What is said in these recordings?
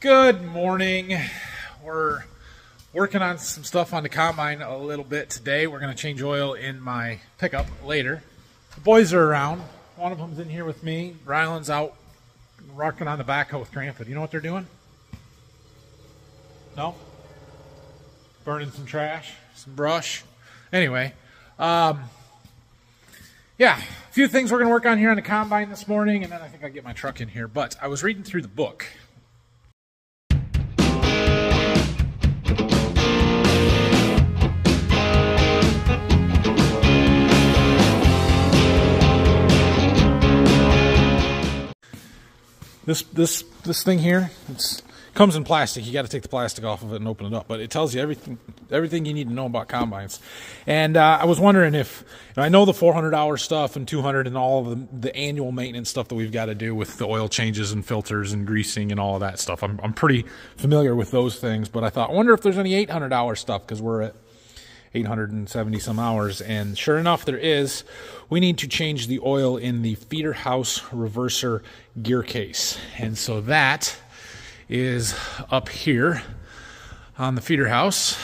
Good morning. We're working on some stuff on the combine a little bit today. We're going to change oil in my pickup later. The boys are around. One of them's in here with me. Ryland's out working on the backhoe with Grandpa. Do you know what they're doing? No? Burning some trash, some brush. Anyway, yeah, a few things we're going to work on here on the combine this morning, and then I think I'll get my truck in here. But I was reading through the book. This thing here, it comes in plastic. You got to take the plastic off of it and open it up, but it tells you everything you need to know about combines. And I was wondering if, I know the $400 stuff and $200 and all of the annual maintenance stuff that we've got to do with the oil changes and filters and greasing and all of that stuff. I'm pretty familiar with those things, but I thought, I wonder if there's any $800 stuff, because we're at 870 some hours, and sure enough there is. We need to change the oil in the feeder house reverser gear case, and so that is up here on the feeder house.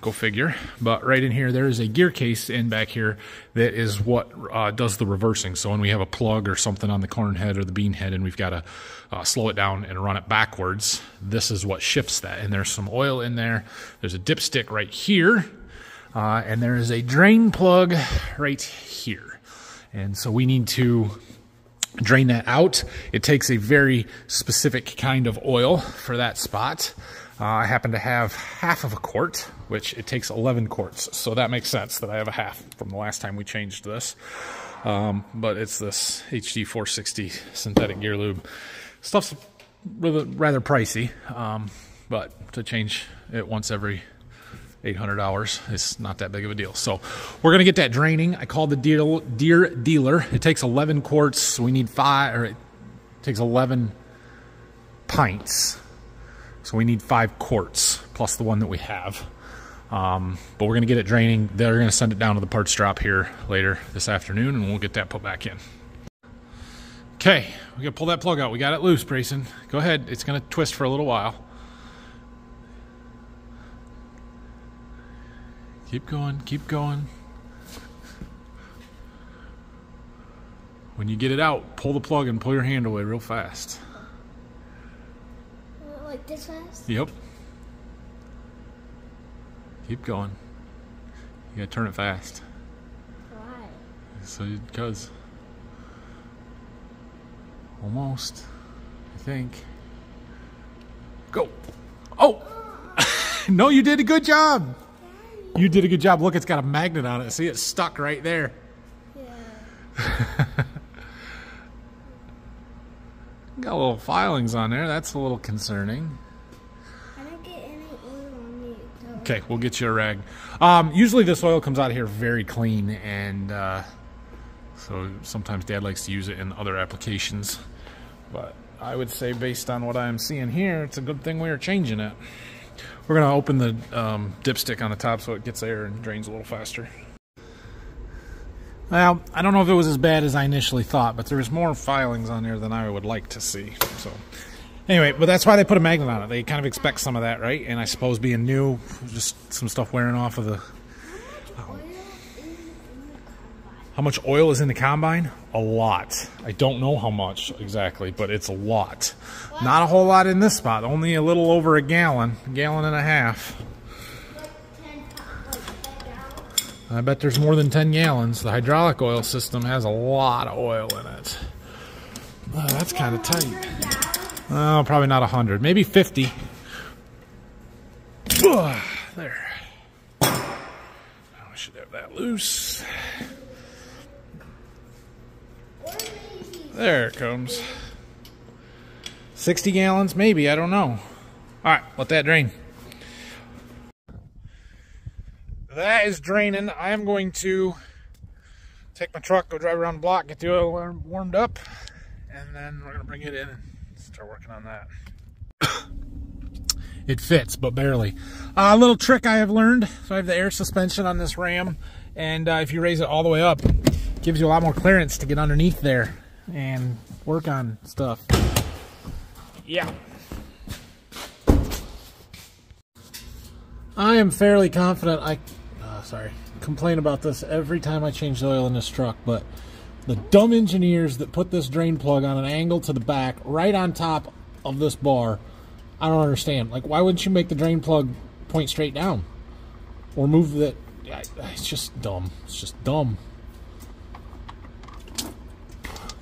Go figure. But right in here there is a gear case in back here that is what does the reversing. So when we have a plug or something on the corn head or the bean head and we've got to slow it down and run it backwards, this is what shifts that. And there's some oil in there. There's a dipstick right here. And there is a drain plug right here. And so we need to drain that out. It takes a very specific kind of oil for that spot. I happen to have half of a quart, which it takes 11 quarts. So that makes sense that I have a half from the last time we changed this. But it's this HD 460 synthetic gear lube. Stuff's rather pricey, but to change it once every 800 hours is not that big of a deal. So we're going to get that draining. I called the Deere dealer. It takes 11 quarts. So we need 5, or it takes 11 pints. So we need 5 quarts plus the one that we have. But we're going to get it draining. They're going to send it down to the parts drop here later this afternoon, and we'll get that put back in. Okay, we got to pull that plug out. We got it loose, Brayson. Go ahead. It's going to twist for a little while. Keep going, keep going. When you get it out, pull the plug and pull your hand away real fast. Like this fast? Yep. Keep going. You gotta turn it fast. Why? So, because. Almost. I think. Go. Oh! No, you did a good job. You did a good job. Look, it's got a magnet on it. See, it's stuck right there. Yeah. Got little filings on there. That's a little concerning. I didn't get any oil on me. No. Okay, we'll get you a rag. Usually this oil comes out of here very clean, and so sometimes Dad likes to use it in other applications. But I would say, based on what I'm seeing here, it's a good thing we are changing it. We're going to open the dipstick on the top so it gets air and drains a little faster. Well, I don't know if it was as bad as I initially thought, but there was more filings on there than I would like to see. So, anyway, but that's why they put a magnet on it. They kind of expect some of that, right? And I suppose being new, just some stuff wearing off of the... How much oil is in the combine? A lot. I don't know how much exactly, but it's a lot. What? Not a whole lot in this spot. Only a little over a gallon and a half. I bet there's more than 10 gallons. The hydraulic oil system has a lot of oil in it. Oh, that's kind of tight. Oh, probably not 100. Maybe 50. There. Now I should have that loose. There it comes. 60 gallons, maybe, I don't know. Alright, let that drain. That is draining. I am going to take my truck, go drive around the block, get the oil warmed up, and then we're going to bring it in and start working on that. It fits, but barely. A little trick I have learned. So I have the air suspension on this Ram, and if you raise it all the way up, it gives you a lot more clearance to get underneath there and work on stuff. Yeah. I am fairly confident. I complain about this every time I change the oil in this truck, but the dumb engineers that put this drain plug on an angle to the back, right on top of this bar, I don't understand. Like, why wouldn't you make the drain plug point straight down? Or move the... It's just dumb. It's just dumb.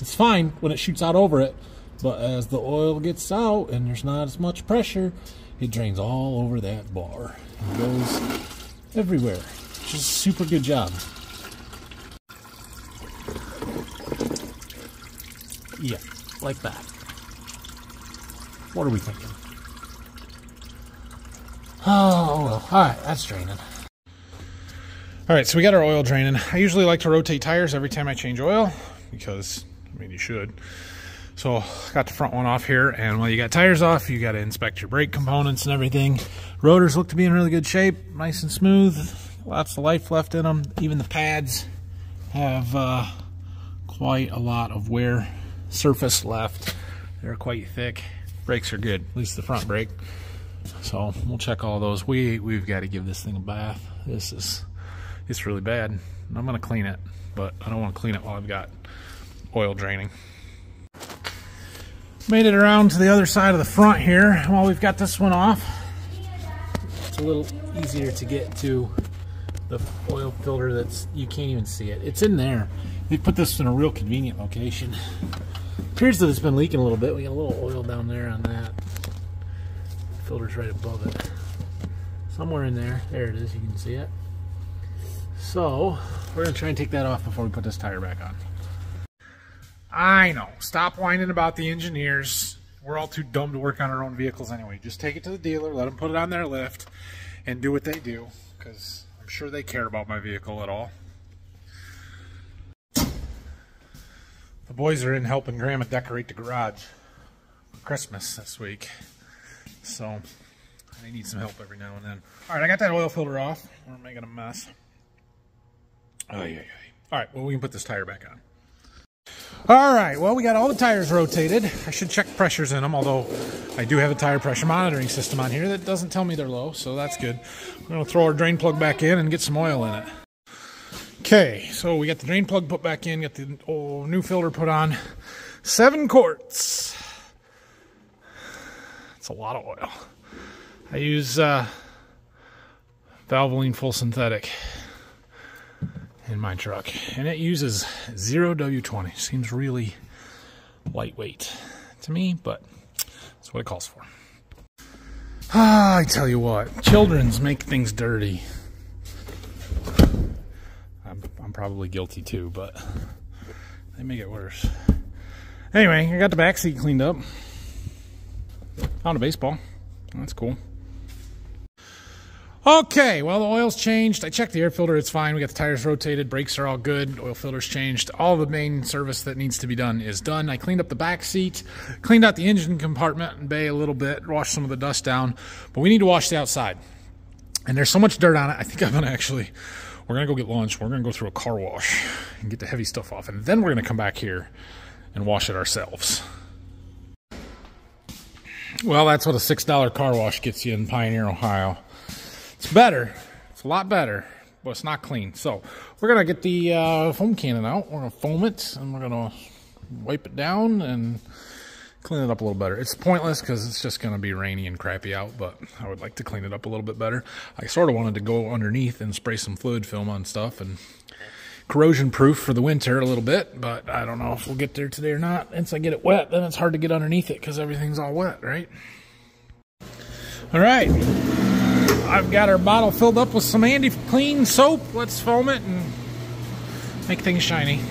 It's fine when it shoots out over it, but as the oil gets out and there's not as much pressure, it drains all over that bar and goes everywhere. Which is a super good job. Yeah, like that. What are we thinking? Oh, well. Alright, that's draining. Alright, so we got our oil draining. I usually like to rotate tires every time I change oil, because, I mean, you should. So, I got the front one off here, and while you got tires off, you got to inspect your brake components and everything. Rotors look to be in really good shape, nice and smooth, lots of life left in them. Even the pads have quite a lot of wear surface left. They're quite thick. Brakes are good, at least the front brake. So, we'll check all those. We've got to give this thing a bath. It's really bad. I'm going to clean it, but I don't want to clean it while I've got oil draining. Made it around to the other side of the front here. While we've got this one off, it's a little easier to get to the oil filter that's, you can't even see it. It's in there. They put this in a real convenient location. Appears that it's been leaking a little bit. We got a little oil down there on that. Filter's right above it. Somewhere in there. There it is. You can see it. So, we're going to try and take that off before we put this tire back on. I know. Stop whining about the engineers. We're all too dumb to work on our own vehicles anyway. Just take it to the dealer, let them put it on their lift, and do what they do, because I'm sure they care about my vehicle at all. The boys are in helping Grandma decorate the garage for Christmas this week, so I need some help every now and then. Alright, I got that oil filter off. We're making a mess. Alright, well, we can put this tire back on. Alright, well, we got all the tires rotated. I should check pressures in them, although I do have a tire pressure monitoring system on here that doesn't tell me they're low, so that's good. We're going to throw our drain plug back in and get some oil in it. Okay, so we got the drain plug put back in, got the new filter put on. 7 quarts. That's a lot of oil. I use Valvoline Full Synthetic in my truck, and it uses 0W20. Seems really lightweight to me, but that's what it calls for. I tell you what, children's make things dirty. I'm probably guilty too, but they make it worse. Anyway, I got the back seat cleaned up. Found a baseball. That's cool. Okay, well, the oil's changed. I checked the air filter. It's fine. We got the tires rotated. Brakes are all good. Oil filter's changed. All the main service that needs to be done is done. I cleaned up the back seat, cleaned out the engine compartment and bay a little bit, washed some of the dust down. But we need to wash the outside. And there's so much dirt on it, I think I'm going to actually... We're going to go get lunch. We're going to go through a car wash and get the heavy stuff off. And then we're going to come back here and wash it ourselves. Well, that's what a $6 car wash gets you in Pioneer, Ohio. It's better. It's a lot better, but it's not clean. So we're going to get the foam cannon out. We're going to foam it, and we're going to wipe it down and clean it up a little better. It's pointless because it's just going to be rainy and crappy out, but I would like to clean it up a little bit better. I sort of wanted to go underneath and spray some fluid film on stuff and corrosion proof for the winter a little bit, but I don't know if we'll get there today or not. Once I get it wet, then it's hard to get underneath it because everything's all wet, right? All right. I've got our bottle filled up with some Andy Clean soap. Let's foam it and make things shiny.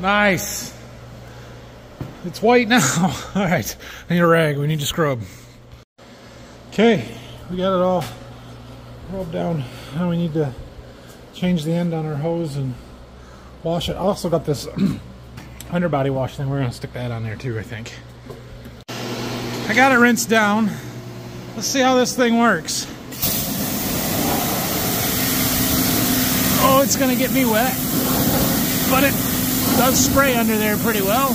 Nice. It's white now. All right, I need a rag. We need to scrub. Okay, we got it all rubbed down. Now we need to change the end on our hose and wash it. I also got this underbody wash thing, we're going to stick that on there too, I think. I got it rinsed down. Let's see how this thing works. Oh, it's going to get me wet, but it does spray under there pretty well.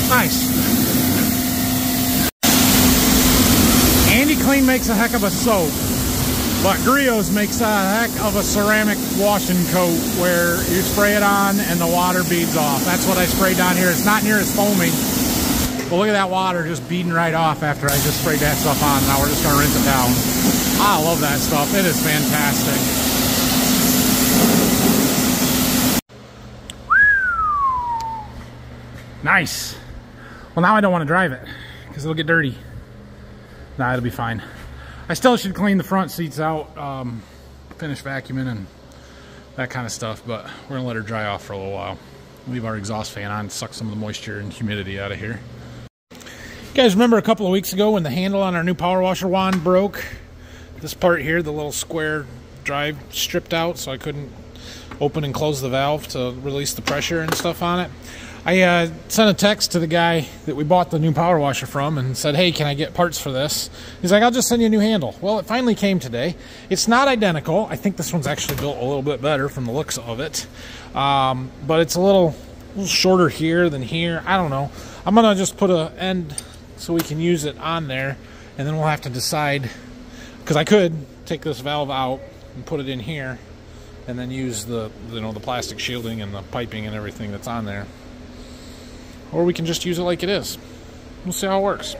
Nice. Andy Clean makes a heck of a soap, but Griot's makes a heck of a ceramic washing coat where you spray it on and the water beads off. That's what I sprayed down here. It's not near as foamy, but look at that water just beading right off after I just sprayed that stuff on. Now we're just going to rinse it down. I love that stuff. It is fantastic. Nice. Well, now I don't want to drive it because it'll get dirty. Nah, it'll be fine. I still should clean the front seats out, finish vacuuming and that kind of stuff, but we're gonna let her dry off for a little while. Leave our exhaust fan on, suck some of the moisture and humidity out of here. You guys remember a couple of weeks ago when the handle on our new power washer wand broke? This part here, the little square drive stripped out, so I couldn't open and close the valve to release the pressure and stuff on it. I sent a text to the guy that we bought the new power washer from and said, hey, can I get parts for this? He's like, I'll just send you a new handle. Well, it finally came today. It's not identical. I think this one's actually built a little bit better from the looks of it. But it's a little shorter here than here. I don't know. I'm going to just put an end so we can use it on there, and then we'll have to decide, because I could take this valve out and put it in here and then use the plastic shielding and the piping and everything that's on there. Or we can just use it like it is. We'll see how it works.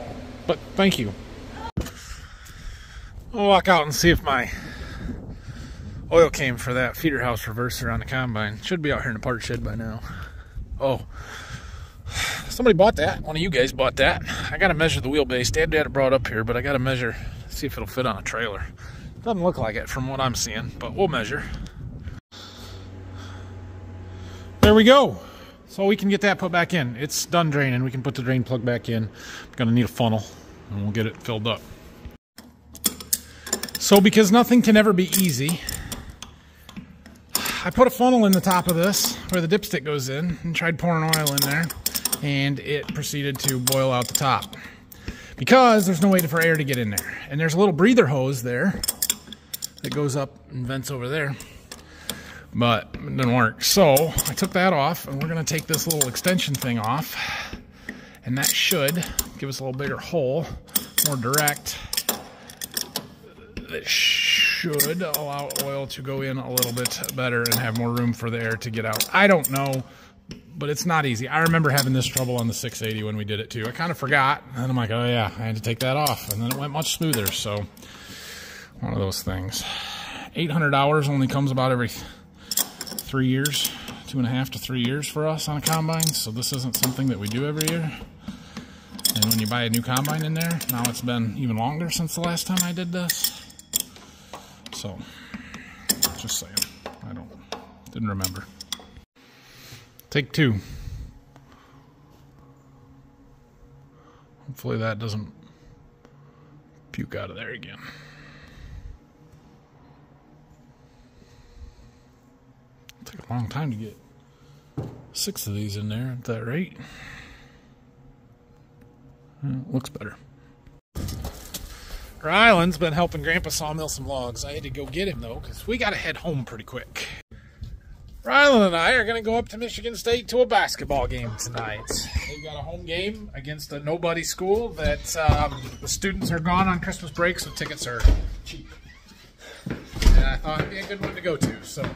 But thank you. I'll walk out and see if my oil came for that feeder house reverser on the combine. Should be out here in the part shed by now. Oh, somebody bought that. One of you guys bought that. I got to measure the wheelbase. Dad had it brought up here, but I got to measure, see if it'll fit on a trailer. Doesn't look like it from what I'm seeing, but we'll measure. There we go. So we can get that put back in. It's done draining. We can put the drain plug back in. I'm going to need a funnel, and we'll get it filled up. So because nothing can ever be easy, I put a funnel in the top of this where the dipstick goes in and tried pouring oil in there, and it proceeded to boil out the top because there's no way for air to get in there. And there's a little breather hose there that goes up and vents over there. But it didn't work. So I took that off, and we're going to take this little extension thing off, and that should give us a little bigger hole, more direct. That should allow oil to go in a little bit better and have more room for the air to get out. I don't know, but it's not easy. I remember having this trouble on the 680 when we did it too. I kind of forgot, and I'm like, oh yeah, I had to take that off, and then it went much smoother. So one of those things. 800 hours only comes about every 3 years, 2.5 to 3 years for us on a combine, so this isn't something that we do every year. And when you buy a new combine in there, now it's been even longer since the last time I did this. So, just saying, didn't remember. Take two. Hopefully that doesn't puke out of there again. Take a long time to get 6 of these in there at that rate. Looks better. Ryland's been helping Grandpa sawmill some logs. I had to go get him though, because we got to head home pretty quick. Ryland and I are going to go up to Michigan State to a basketball game tonight. They've got a home game against a nobody school that the students are gone on Christmas break, so tickets are cheap. And I thought it'd be a good one to go to, so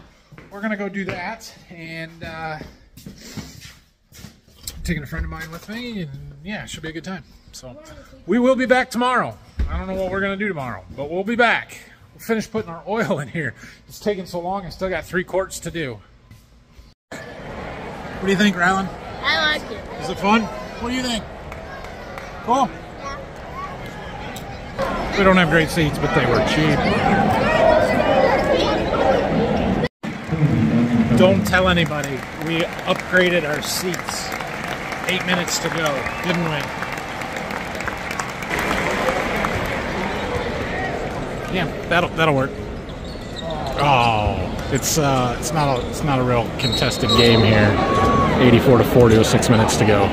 we're going to go do that, and taking a friend of mine with me, and yeah, it should be a good time. So we will be back tomorrow. I don't know what we're going to do tomorrow, but we'll be back. We'll finish putting our oil in here. It's taking so long, I still got 3 quarts to do. What do you think, Ryland? I like it. Is it fun? What do you think? Cool? Yeah. We don't have great seats, but they were cheap. Don't tell anybody. We upgraded our seats. 8 minutes to go, didn't we? Yeah, that'll work. Oh, it's not a real contested game here. 84-40 with 6 minutes to go.